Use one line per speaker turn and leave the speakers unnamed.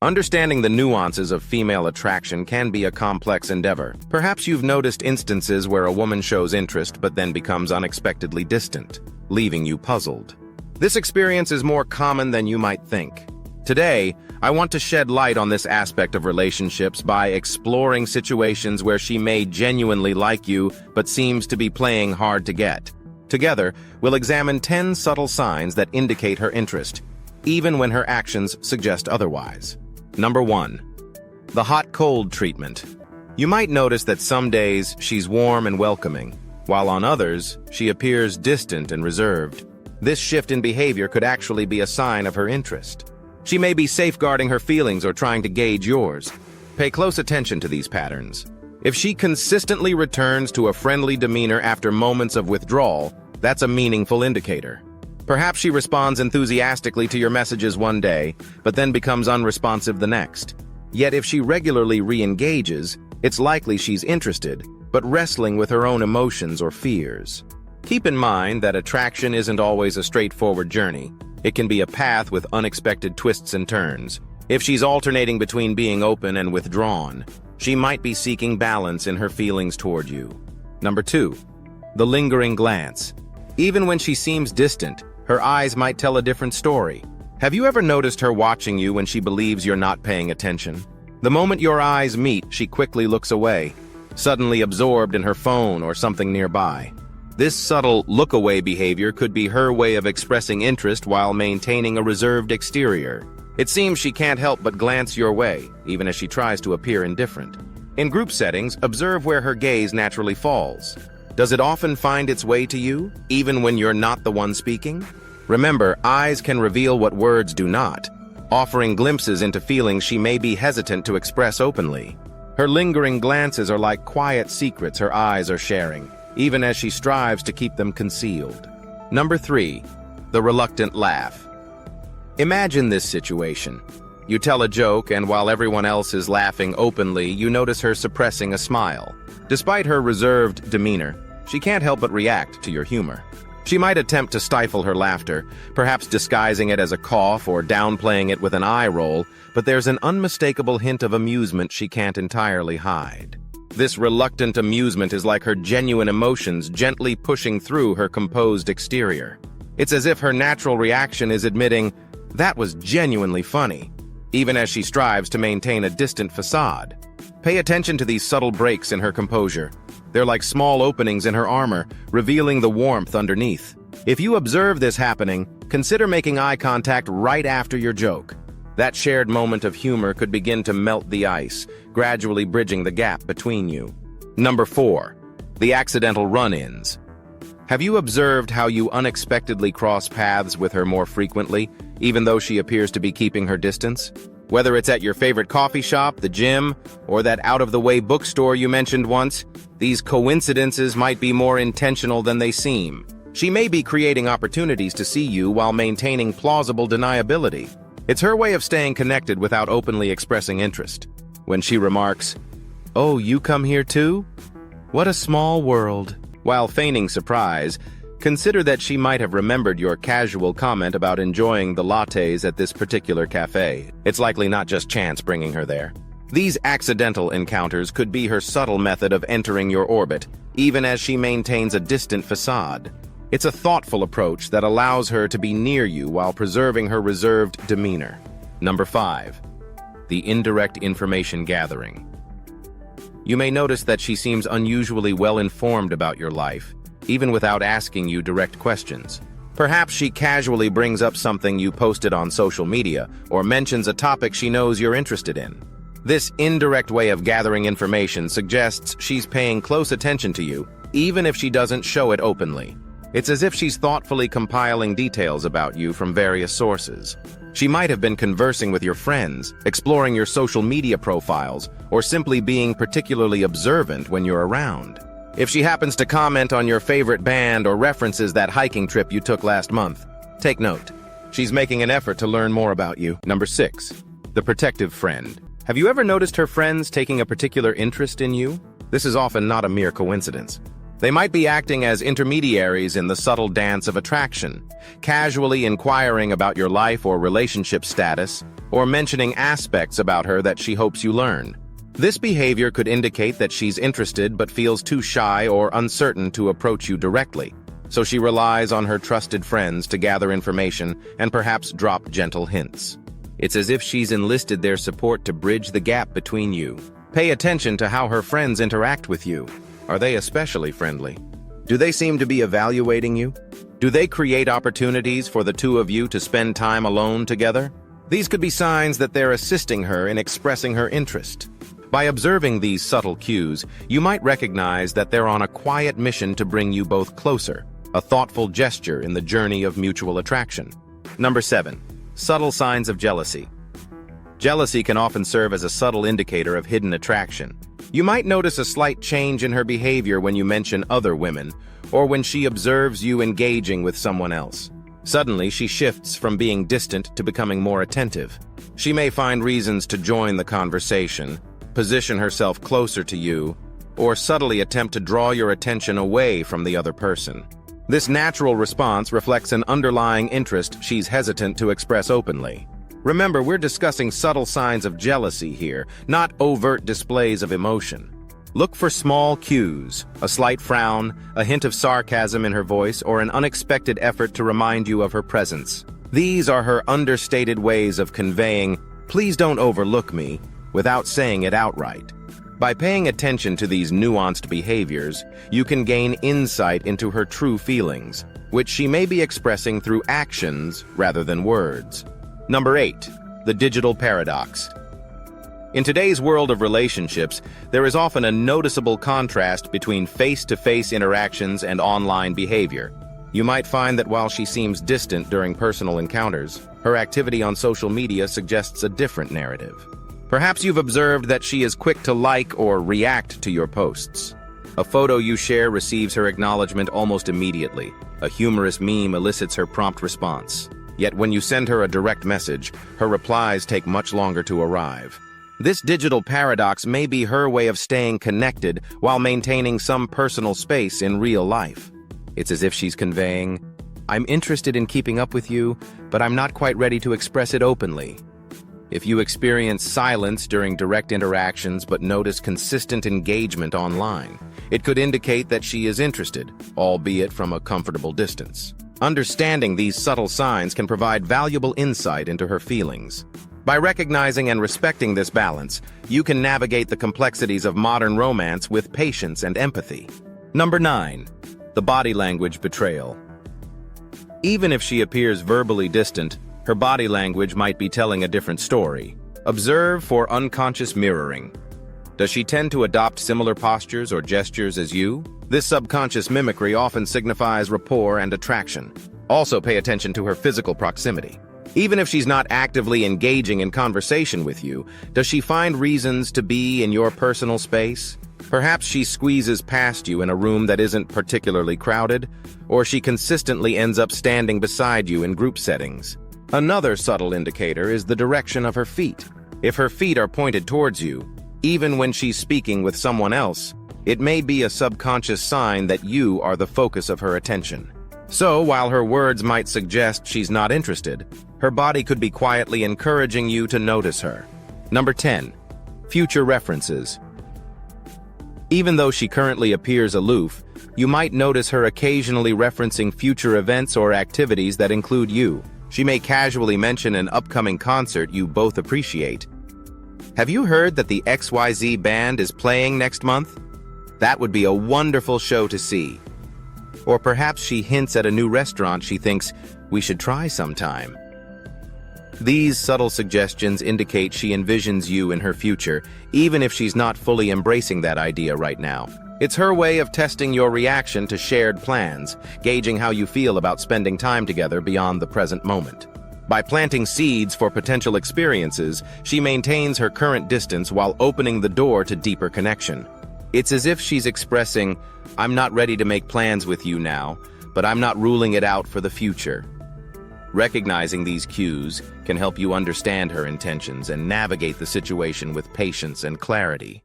Understanding the nuances of female attraction can be a complex endeavor. Perhaps you've noticed instances where a woman shows interest but then becomes unexpectedly distant, leaving you puzzled. This experience is more common than you might think. Today, I want to shed light on this aspect of relationships by exploring situations where she may genuinely like you but seems to be playing hard to get. Together, we'll examine 10 subtle signs that indicate her interest, even when her actions suggest otherwise. Number 1. The hot-cold treatment. You might notice that some days she's warm and welcoming, while on others, she appears distant and reserved. This shift in behavior could actually be a sign of her interest. She may be safeguarding her feelings or trying to gauge yours. Pay close attention to these patterns. If she consistently returns to a friendly demeanor after moments of withdrawal, that's a meaningful indicator. Perhaps she responds enthusiastically to your messages one day, but then becomes unresponsive the next. Yet if she regularly re-engages, it's likely she's interested, but wrestling with her own emotions or fears. Keep in mind that attraction isn't always a straightforward journey. It can be a path with unexpected twists and turns. If she's alternating between being open and withdrawn, she might be seeking balance in her feelings toward you. Number 2. The lingering glance. Even when she seems distant, her eyes might tell a different story. Have you ever noticed her watching you when she believes you're not paying attention? The moment your eyes meet, she quickly looks away, suddenly absorbed in her phone or something nearby. This subtle look-away behavior could be her way of expressing interest while maintaining a reserved exterior. It seems she can't help but glance your way, even as she tries to appear indifferent. In group settings, observe where her gaze naturally falls. Does it often find its way to you, even when you're not the one speaking? Remember, eyes can reveal what words do not, offering glimpses into feelings she may be hesitant to express openly. Her lingering glances are like quiet secrets her eyes are sharing, even as she strives to keep them concealed. Number 3. The reluctant laugh. Imagine this situation. You tell a joke, and while everyone else is laughing openly, you notice her suppressing a smile. Despite her reserved demeanor, she can't help but react to your humor. She might attempt to stifle her laughter, perhaps disguising it as a cough or downplaying it with an eye roll, but there's an unmistakable hint of amusement she can't entirely hide. This reluctant amusement is like her genuine emotions gently pushing through her composed exterior. It's as if her natural reaction is admitting, "That was genuinely funny," even as she strives to maintain a distant facade. Pay attention to these subtle breaks in her composure. They're like small openings in her armor, revealing the warmth underneath. If you observe this happening, consider making eye contact right after your joke. That shared moment of humor could begin to melt the ice, gradually bridging the gap between you. Number 4. The accidental run-ins. Have you observed how you unexpectedly cross paths with her more frequently, even though she appears to be keeping her distance? Whether it's at your favorite coffee shop, the gym, or that out-of-the-way bookstore you mentioned once, these coincidences might be more intentional than they seem. She may be creating opportunities to see you while maintaining plausible deniability. It's her way of staying connected without openly expressing interest. When she remarks, "Oh, you come here too? What a small world," while feigning surprise, consider that she might have remembered your casual comment about enjoying the lattes at this particular cafe. It's likely not just chance bringing her there. These accidental encounters could be her subtle method of entering your orbit, even as she maintains a distant facade. It's a thoughtful approach that allows her to be near you while preserving her reserved demeanor. Number 5. The indirect information gathering. You may notice that she seems unusually well-informed about your life, even without asking you direct questions. Perhaps she casually brings up something you posted on social media or mentions a topic she knows you're interested in. This indirect way of gathering information suggests she's paying close attention to you, even if she doesn't show it openly. It's as if she's thoughtfully compiling details about you from various sources. She might have been conversing with your friends, exploring your social media profiles, or simply being particularly observant when you're around. If she happens to comment on your favorite band or references that hiking trip you took last month, take note. She's making an effort to learn more about you. Number 6. The protective friend. Have you ever noticed her friends taking a particular interest in you? This is often not a mere coincidence. They might be acting as intermediaries in the subtle dance of attraction, casually inquiring about your life or relationship status, or mentioning aspects about her that she hopes you learn. This behavior could indicate that she's interested but feels too shy or uncertain to approach you directly, so she relies on her trusted friends to gather information and perhaps drop gentle hints. It's as if she's enlisted their support to bridge the gap between you. Pay attention to how her friends interact with you. Are they especially friendly? Do they seem to be evaluating you? Do they create opportunities for the two of you to spend time alone together? These could be signs that they're assisting her in expressing her interest. By observing these subtle cues, you might recognize that they're on a quiet mission to bring you both closer, a thoughtful gesture in the journey of mutual attraction. Number 7. Subtle signs of jealousy. Jealousy can often serve as a subtle indicator of hidden attraction. You might notice a slight change in her behavior when you mention other women, or when she observes you engaging with someone else. Suddenly, she shifts from being distant to becoming more attentive. She may find reasons to join the conversation, position herself closer to you, or subtly attempt to draw your attention away from the other person. This natural response reflects an underlying interest she's hesitant to express openly. Remember, we're discussing subtle signs of jealousy here, not overt displays of emotion. Look for small cues, a slight frown, a hint of sarcasm in her voice, or an unexpected effort to remind you of her presence. These are her understated ways of conveying, "Please don't overlook me," without saying it outright. By paying attention to these nuanced behaviors, you can gain insight into her true feelings, which she may be expressing through actions rather than words. Number 8. The digital paradox. In today's world of relationships, there is often a noticeable contrast between face-to-face interactions and online behavior. You might find that while she seems distant during personal encounters, her activity on social media suggests a different narrative. Perhaps you've observed that she is quick to like or react to your posts. A photo you share receives her acknowledgement almost immediately. A humorous meme elicits her prompt response. Yet when you send her a direct message, her replies take much longer to arrive. This digital paradox may be her way of staying connected while maintaining some personal space in real life. It's as if she's conveying, "I'm interested in keeping up with you, but I'm not quite ready to express it openly." If you experience silence during direct interactions but notice consistent engagement online, it could indicate that she is interested, albeit from a comfortable distance. Understanding these subtle signs can provide valuable insight into her feelings. By recognizing and respecting this balance, you can navigate the complexities of modern romance with patience and empathy. Number 9. The body language betrayal. Even if she appears verbally distant, her body language might be telling a different story. Observe for unconscious mirroring. Does she tend to adopt similar postures or gestures as you? This subconscious mimicry often signifies rapport and attraction. Also pay attention to her physical proximity. Even if she's not actively engaging in conversation with you, does she find reasons to be in your personal space? Perhaps she squeezes past you in a room that isn't particularly crowded, or she consistently ends up standing beside you in group settings. Another subtle indicator is the direction of her feet. If her feet are pointed towards you, even when she's speaking with someone else, it may be a subconscious sign that you are the focus of her attention. So, while her words might suggest she's not interested, her body could be quietly encouraging you to notice her. Number 10. Future references. Even though she currently appears aloof, you might notice her occasionally referencing future events or activities that include you. She may casually mention an upcoming concert you both appreciate. "Have you heard that the XYZ band is playing next month? That would be a wonderful show to see." Or perhaps she hints at a new restaurant she thinks we should try sometime. These subtle suggestions indicate she envisions you in her future, even if she's not fully embracing that idea right now. It's her way of testing your reaction to shared plans, gauging how you feel about spending time together beyond the present moment. By planting seeds for potential experiences, she maintains her current distance while opening the door to deeper connection. It's as if she's expressing, "I'm not ready to make plans with you now, but I'm not ruling it out for the future." Recognizing these cues can help you understand her intentions and navigate the situation with patience and clarity.